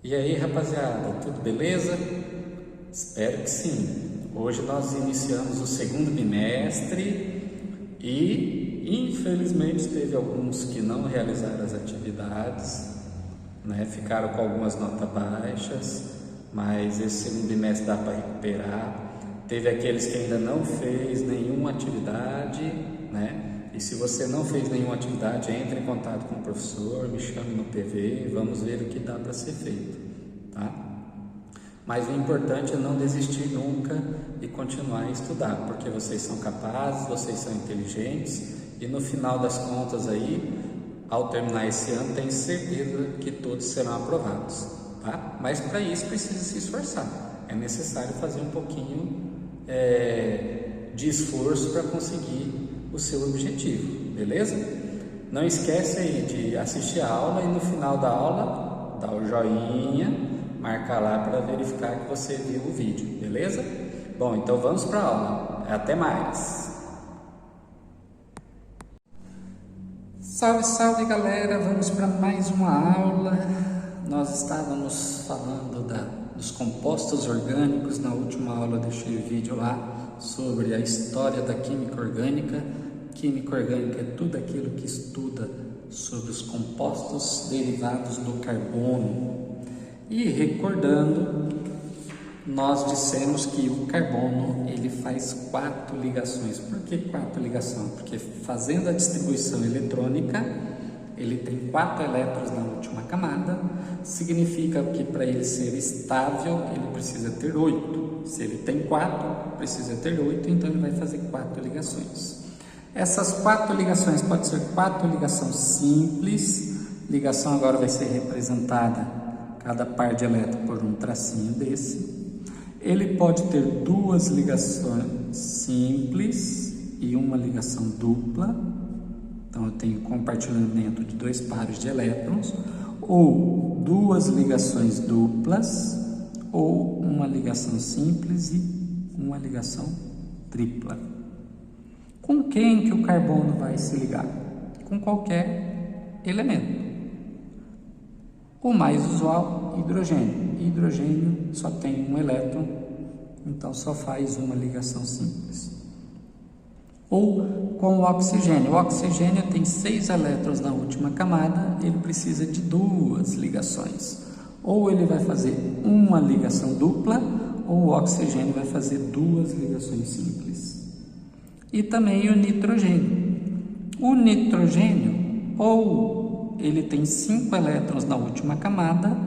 E aí, rapaziada, tudo beleza? Espero que sim. Hoje nós iniciamos o segundo bimestre e infelizmente teve alguns que não realizaram as atividades, né? Ficaram com algumas notas baixas, mas esse segundo bimestre dá para recuperar. Teve aqueles que ainda não fez nenhuma atividade, né? E se você não fez nenhuma atividade, entre em contato com o professor, me chame no PV, vamos ver o que dá para ser feito, tá? Mas o importante é não desistir nunca e continuar a estudar, porque vocês são capazes, vocês são inteligentes e no final das contas aí, ao terminar esse ano, tenho certeza que todos serão aprovados, tá? Mas para isso precisa se esforçar, é necessário fazer um pouquinho de esforço para conseguir o seu objetivo, beleza? Não esquece aí de assistir a aula e no final da aula, dá o joinha, marca lá para verificar que você viu o vídeo, beleza? Bom, então vamos para a aula. Até mais! Salve, salve galera! Vamos para mais uma aula. Nós estávamos falando dos compostos orgânicos. Na última aula eu deixei o vídeo lá sobre a história da química orgânica. Química orgânica é tudo aquilo que estuda sobre os compostos derivados do carbono. E recordando, nós dissemos que o carbono ele faz 4 ligações. Por que 4 ligações? Porque fazendo a distribuição eletrônica, ele tem 4 elétrons na última camada, significa que para ele ser estável, ele precisa ter 8. Se ele tem 4, precisa ter 8, então ele vai fazer 4 ligações. Essas 4 ligações podem ser 4 ligações simples. Ligação agora vai ser representada, cada par de elétrons, por um tracinho desse. Ele pode ter 2 ligações simples e uma ligação dupla. Então eu tenho compartilhamento de 2 pares de elétrons, ou 2 ligações duplas, ou uma ligação simples e uma ligação tripla. Com quem que o carbono vai se ligar? Com qualquer elemento. O mais usual, hidrogênio. Hidrogênio só tem um elétron, então só faz uma ligação simples. Ou com o oxigênio. O oxigênio tem 6 elétrons na última camada, ele precisa de 2 ligações. Ou ele vai fazer uma ligação dupla, ou o oxigênio vai fazer 2 ligações simples. E também o nitrogênio. O nitrogênio, ou ele tem 5 elétrons na última camada,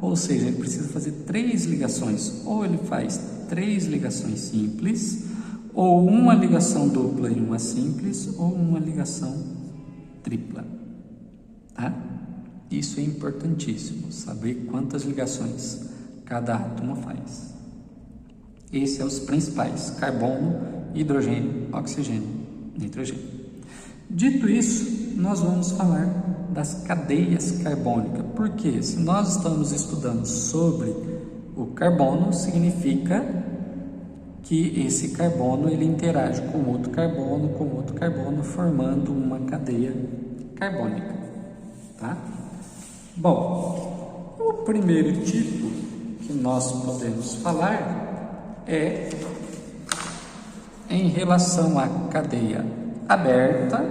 ou seja, ele precisa fazer 3 ligações. Ou ele faz 3 ligações simples, ou uma ligação dupla e uma simples, ou uma ligação tripla. Tá? Isso é importantíssimo, saber quantas ligações cada átomo faz. Esses são os principais: carbono, hidrogênio, oxigênio, nitrogênio. Dito isso, nós vamos falar das cadeias carbônicas. Porque se nós estamos estudando sobre o carbono, significa que esse carbono ele interage com outro carbono, formando uma cadeia carbônica, tá? Bom, o primeiro tipo que nós podemos falar é em relação à cadeia aberta,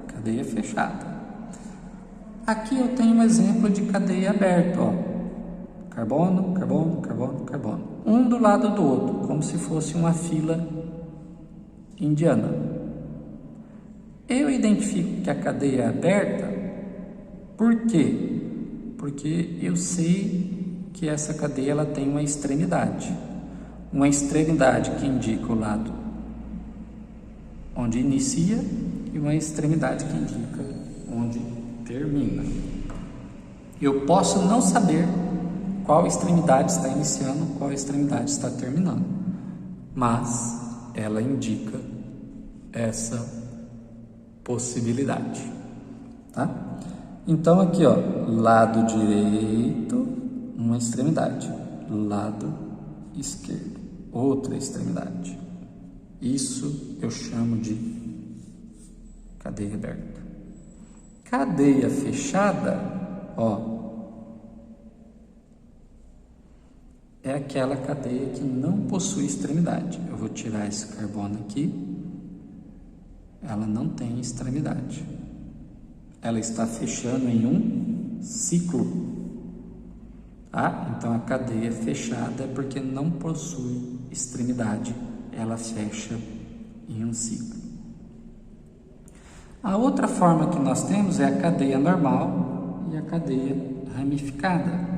cadeia fechada. Aqui eu tenho um exemplo de cadeia aberta, ó. Carbono, carbono, carbono, carbono. Um do lado do outro, como se fosse uma fila indiana. Eu identifico que a cadeia é aberta, por quê? Porque eu sei que essa cadeia ela tem uma extremidade. Uma extremidade que indica o lado onde inicia e uma extremidade que indica onde termina. Eu posso não saber qual extremidade está iniciando, qual extremidade está terminando, mas ela indica essa possibilidade, tá? Então aqui, ó, lado direito, uma extremidade, lado esquerdo, outra extremidade. Isso eu chamo de cadeia aberta. Cadeia fechada, ó, é aquela cadeia que não possui extremidade. Eu vou tirar esse carbono aqui, ela não tem extremidade. Ela está fechando em um ciclo. Tá? Então a cadeia fechada é porque não possui extremidade, ela fecha em um ciclo. A outra forma que nós temos é a cadeia normal e a cadeia ramificada.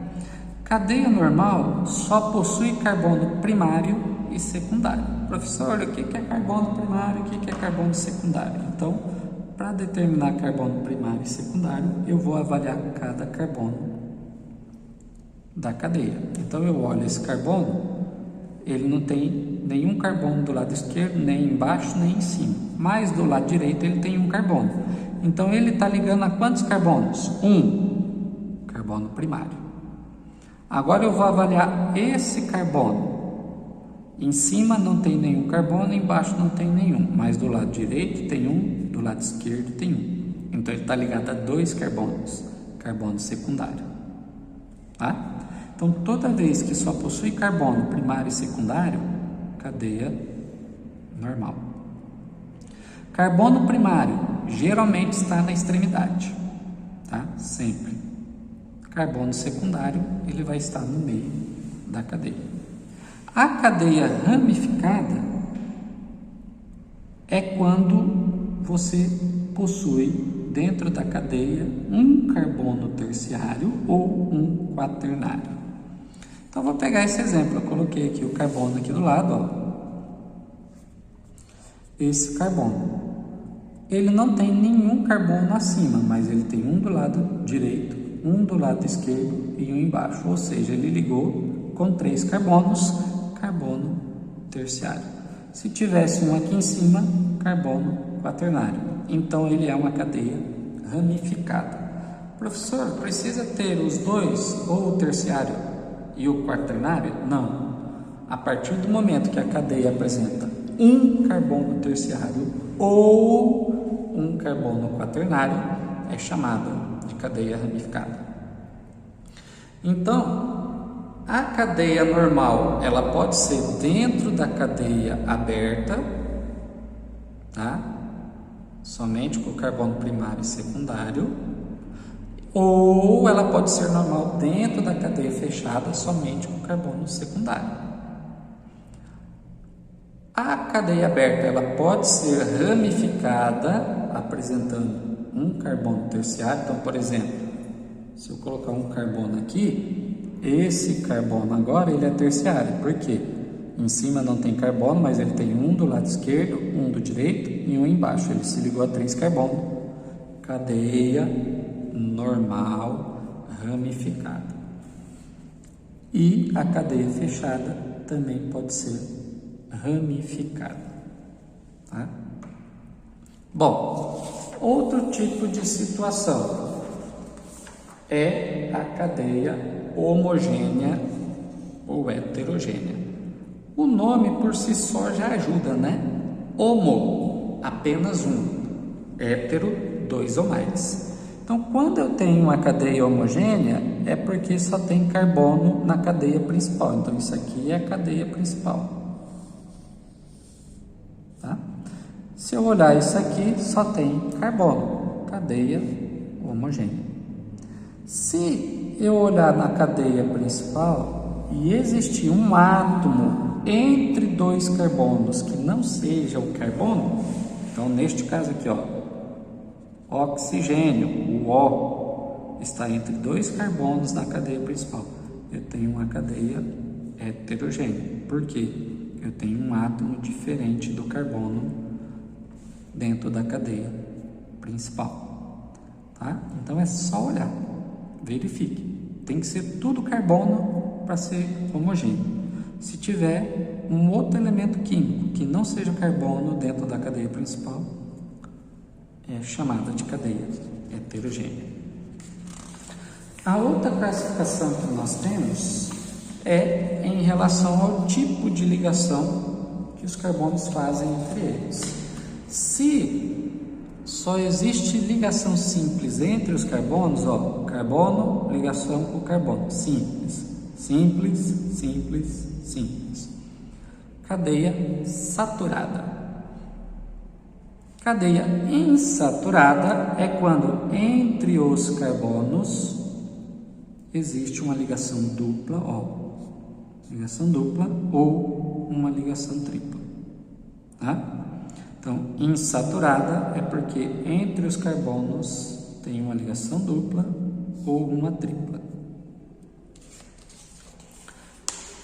Cadeia normal só possui carbono primário e secundário. Professor, o que é carbono primário e o que é carbono secundário? Então, para determinar carbono primário e secundário, eu vou avaliar cada carbono da cadeia. Então, eu olho esse carbono, ele não tem nenhum carbono do lado esquerdo, nem embaixo, nem em cima. Mas do lado direito ele tem um carbono. Então, ele está ligando a quantos carbonos? Um carbono primário. Agora eu vou avaliar esse carbono. Em cima não tem nenhum carbono, embaixo não tem nenhum. Mas do lado direito tem um, do lado esquerdo tem um. Então ele está ligado a dois carbonos, carbono secundário. Tá? Então toda vez que só possui carbono primário e secundário, cadeia normal. Carbono primário geralmente está na extremidade, tá? Sempre. Carbono secundário, ele vai estar no meio da cadeia. A cadeia ramificada é quando você possui dentro da cadeia um carbono terciário ou um quaternário. Então, vou pegar esse exemplo. Eu coloquei aqui o carbono aqui do lado, ó. Esse carbono. Ele não tem nenhum carbono acima, mas ele tem um do lado direito, um do lado esquerdo e um embaixo. Ou seja, ele ligou com 3 carbonos, carbono terciário. Se tivesse um aqui em cima, carbono quaternário. Então, ele é uma cadeia ramificada. Professor, precisa ter os dois, ou o terciário e o quaternário? Não. A partir do momento que a cadeia apresenta um carbono terciário ou um carbono quaternário, é chamada de cadeia ramificada. Então, a cadeia normal, ela pode ser dentro da cadeia aberta, tá? Somente com o carbono primário e secundário, ou ela pode ser normal dentro da cadeia fechada, somente com o carbono secundário. A cadeia aberta, ela pode ser ramificada, apresentando um carbono terciário. Então, por exemplo, se eu colocar um carbono aqui, esse carbono agora ele é terciário. Por quê? Em cima não tem carbono, mas ele tem um do lado esquerdo, um do direito e um embaixo. Ele se ligou a 3 carbonos. Cadeia normal ramificada. E a cadeia fechada também pode ser ramificada. Tá? Bom, outro tipo de situação é a cadeia homogênea ou heterogênea. O nome por si só já ajuda, né? Homo, apenas um. Hétero, 2 ou mais. Então, quando eu tenho uma cadeia homogênea, é porque só tem carbono na cadeia principal. Então, isso aqui é a cadeia principal. Tá? Se eu olhar isso aqui, só tem carbono, cadeia homogênea. Se eu olhar na cadeia principal e existir um átomo entre 2 carbonos que não seja o carbono, então neste caso aqui, ó, oxigênio, o O, está entre 2 carbonos na cadeia principal. Eu tenho uma cadeia heterogênea. Por quê? Eu tenho um átomo diferente do carbono dentro da cadeia principal. Tá? Então é só olhar, verifique. Tem que ser tudo carbono para ser homogêneo. Se tiver um outro elemento químico que não seja carbono dentro da cadeia principal, é chamada de cadeia heterogênea. A outra classificação que nós temos é em relação ao tipo de ligação que os carbonos fazem entre eles. Se só existe ligação simples entre os carbonos, ó, carbono, ligação com carbono, simples. Simples, simples, simples. Cadeia saturada. Cadeia insaturada é quando entre os carbonos existe uma ligação dupla, ligação dupla ou uma ligação tripla, tá? Então, insaturada é porque entre os carbonos tem uma ligação dupla ou uma tripla.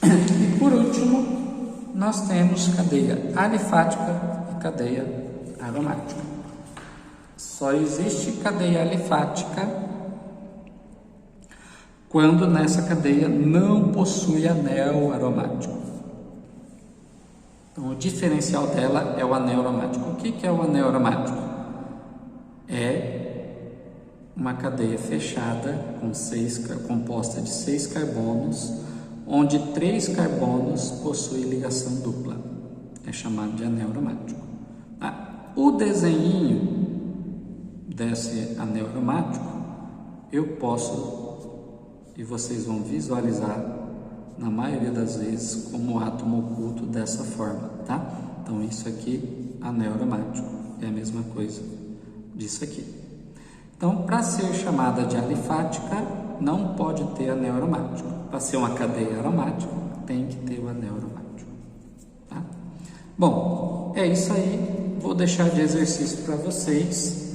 E por último, nós temos cadeia alifática e cadeia aromática. Só existe cadeia alifática quando nessa cadeia não possui anel aromático. Então, o diferencial dela é o anel aromático. O que é o anel aromático? É uma cadeia fechada composta de 6 carbonos, onde 3 carbonos possuem ligação dupla. É chamado de anel aromático. O desenho desse anel aromático eu posso, e vocês vão visualizar na maioria das vezes como átomo oculto dessa forma, tá? Então isso aqui, anel aromático, é a mesma coisa disso aqui. Então, para ser chamada de alifática, não pode ter anel aromático. Para ser uma cadeia aromática, tem que ter o anel aromático, tá? Bom, é isso aí. Vou deixar de exercício para vocês,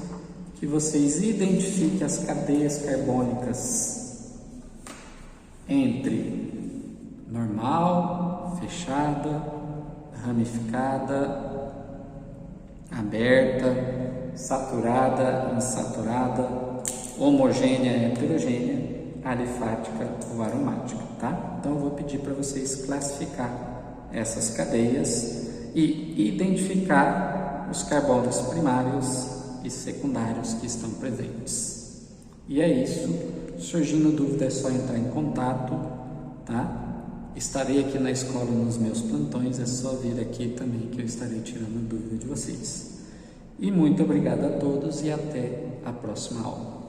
que vocês identifiquem as cadeias carbônicas entre normal, fechada, ramificada, aberta, saturada, insaturada, homogênea, heterogênea, alifática ou aromática, tá? Então eu vou pedir para vocês classificar essas cadeias e identificar os carbonos primários e secundários que estão presentes. E é isso. Surgindo dúvida é só entrar em contato, tá? Estarei aqui na escola nos meus plantões, é só vir aqui também que eu estarei tirando dúvida de vocês. E muito obrigado a todos e até a próxima aula.